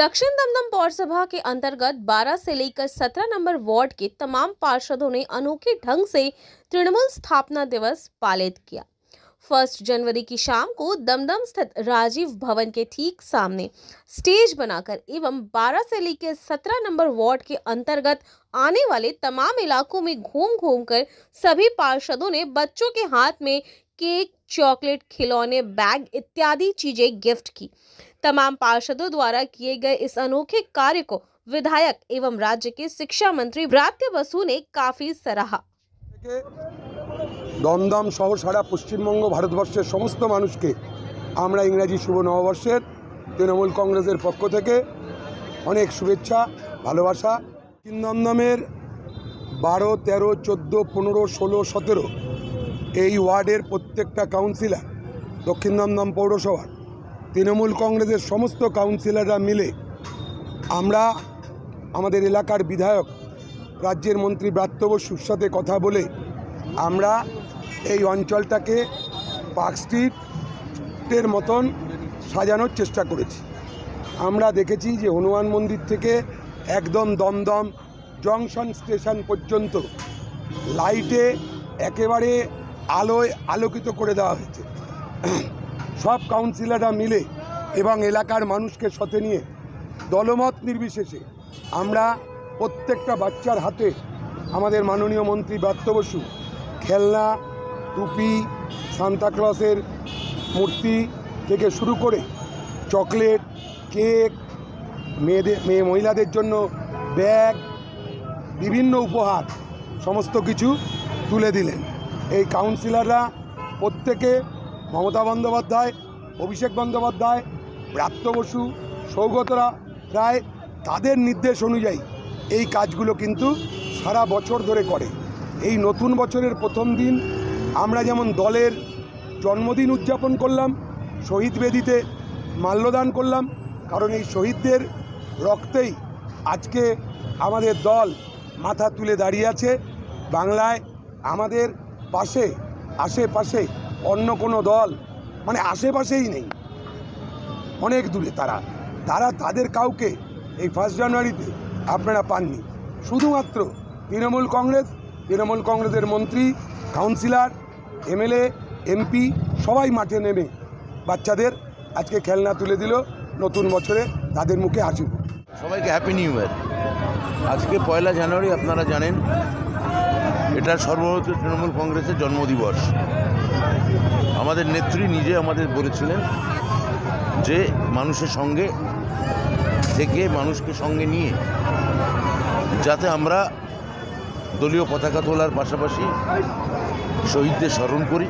दक्षिण दमदम पौरसभा के अंतर्गत 12 से लेकर 17 नंबर वार्ड के तमाम पार्षदों ने अनोखे ढंग से तृणमूल स्थापना दिवस पालित किया। 1 जनवरी की शाम को दमदम स्थित राजीव भवन के ठीक सामने स्टेज बनाकर एवं 12 से लेकर 17 नंबर वार्ड के अंतर्गत आने वाले तमाम इलाकों में घूम घूम कर सभी पार्षदों ने बच्चों के हाथ में केक, चॉकलेट, खिलौने, बैग इत्यादि चीजें गिफ्ट की। तमाम पार्षदों द्वारा किए गए इस अनोखे कार्य को विधायक एवं राज्य के शिक्षा मंत्री ब्रात्य बसु ने काफी सराहा। दमदम सह सारा पश्चिमबंग भारतवर्षेर समस्त मानुषके आमरा इंग्राजी शुभ नवबर्षेर तृणमूल कांग्रेसेर पक्ष थेके अनेक शुभेच्छा भालोबासा। दमदमेर 12, 13, 14, 15, 16, 17 এই ওয়ার্ডের প্রত্যেকটা কাউন্সিলর দক্ষিণ দমদম পৌরসভার তৃণমূল কংগ্রেসের সমস্ত কাউন্সিলররা মিলে আমরা আমাদের এলাকার বিধায়ক রাজ্যের মন্ত্রী ব্রাত্য বসুর সাথে কথা বলে আমরা এই অঞ্চলটাকে পার্ক স্ট্রিটের মতন সাজানোর চেষ্টা করেছি। আমরা দেখেছি যে হনুমান মন্দির থেকে একদম দমদম জংশন স্টেশন পর্যন্ত লাইটে একেবারে আলোয় আলোকিত করে দেওয়া হয়েছে। সব কাউন্সিলররা মিলে এবং এলাকার মানুষকে সাথে নিয়ে দলমত নির্বিশেষে আমরা প্রত্যেকটা বাচ্চার হাতে আমাদের মাননীয় মন্ত্রী ব্রাত্য বসু খেলনা, টুপি, সান্তাক্লজের মূর্তি থেকে শুরু করে চকলেট, কেক, মহিলাদের জন্য ব্যাগ, বিভিন্ন উপহার সমস্ত কিছু তুলে দিলেন। এই কাউন্সিলররা প্রত্যেকে মমতা বন্দ্যোপাধ্যায়, অভিষেক বন্দ্যোপাধ্যায়, ব্রাত্য বসু, সৌগত রায় তাদের নির্দেশ অনুযায়ী এই কাজগুলো কিন্তু সারা বছর ধরে করে। এই নতুন বছরের প্রথম দিন আমরা যেমন দলের জন্মদিন উদযাপন করলাম, শহীদ বেদিতে মাল্যদান করলাম, কারণ এই শহীদদের রক্তেই আজকে আমাদের দল মাথা তুলে দাঁড়িয়ে আছে। বাংলায় আমাদের পাশে আশেপাশে অন্য কোনো দল মানে আশেপাশেই নেই, অনেক দূরে তারা তাদের কাউকে এই 1 জানুয়ারিতে আপনারা পাননি। শুধুমাত্র তৃণমূল কংগ্রেসের মন্ত্রী, কাউন্সিলর, এমএলএ, এমপি সবাই মাঠে নেমে বাচ্চাদের আজকে খেলনা তুলে দিল। নতুন বছরে তাদের মুখে হাসি। সবাইকে হ্যাপি নিউ ইয়ার। আজকে 1 জানুয়ারি আপনারা জানেন এটা সর্বভারতীয় তৃণমূল কংগ্রেসের জন্মদিবস। আমাদের নেত্রী নিজে আমাদের বলেছিলেন যে মানুষের সঙ্গে থেকে মানুষকে সঙ্গে নিয়ে যাতে আমরা দলীয় পতাকা তোলার পাশাপাশি শহীদদের স্মরণ করি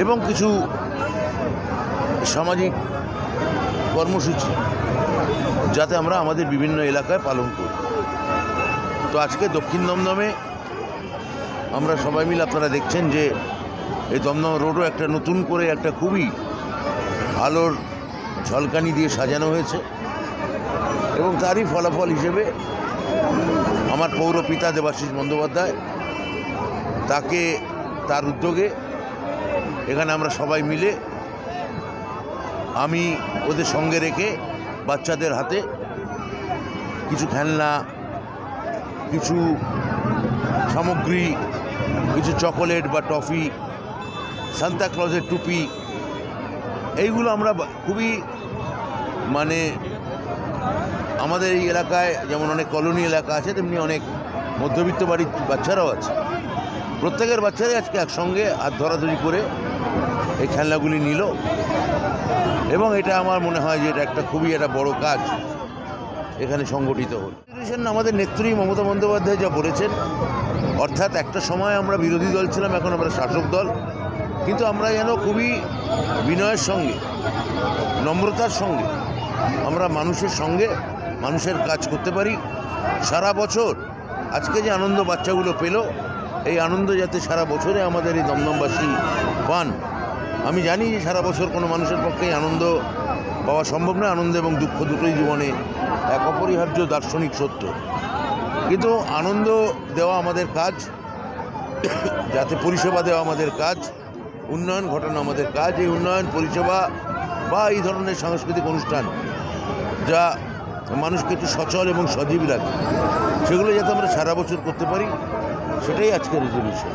এবং কিছু সামাজিক কর্মসূচি যাতে আমরা আমাদের বিভিন্ন এলাকায় পালন করি। তো আজকে দক্ষিণ দমদমে আমরা সবাই মিলে আপনারা দেখছেন যে এই দমদম রোডও একটা নতুন করে একটা খুবই আলোর ঝলকানি দিয়ে সাজানো হয়েছে এবং তারই ফলাফল হিসেবে আমার পৌরপিতা দেবাশিস বন্দ্যোপাধ্যায় তার উদ্যোগে এখানে আমরা সবাই মিলে আমি ওদের সঙ্গে রেখে বাচ্চাদের হাতে কিছু খেলনা, কিছু সামগ্রী, কিছু চকোলেট বা টফি, সান্তাক্লজের টুপি, এইগুলো আমরা খুবই মানে আমাদের এই এলাকায় যেমন অনেক কলোনি এলাকা আছে তেমনি অনেক মধ্যবিত্ত বাড়ির বাচ্চারাও আছে। প্রত্যেকের বাচ্চারাই আজকে একসঙ্গে হাত ধরাধরি করে এই খেলনাগুলি নিল এবং এটা আমার মনে হয় যে এটা একটা খুবই একটা বড় কাজ এখানে সংগঠিত হল। আমাদের নেত্রী মমতা বন্দ্যোপাধ্যায় যা বলেছেন, অর্থাৎ একটা সময় আমরা বিরোধী দল ছিলাম, এখন আমরা শাসক দল, কিন্তু আমরা যেন খুবই বিনয়ের সঙ্গে, নম্রতার সঙ্গে আমরা মানুষের সঙ্গে মানুষের কাজ করতে পারি। সারা বছর আজকে যে আনন্দ বাচ্চাগুলো পেল, এই আনন্দ যাতে সারা বছরে আমাদের এই দমদমবাসী পান। আমি জানি যে সারা বছর কোনো মানুষের পক্ষে আনন্দ পাওয়া সম্ভব নয়, আনন্দ এবং দুঃখ দুটোই জীবনে এক অপরিহার্য দার্শনিক সত্য, কিন্তু আনন্দ দেওয়া আমাদের কাজ, যাতে পরিষেবা দেওয়া আমাদের কাজ, উন্নয়ন ঘটানো আমাদের কাজ। এই উন্নয়ন পরিষেবা বা এই ধরনের সাংস্কৃতিক অনুষ্ঠান যা মানুষকে একটু সচল এবং সজীব রাখে, সেগুলো যাতে আমরা সারা বছর করতে পারি, সেটাই আজকের রেজলিউশন।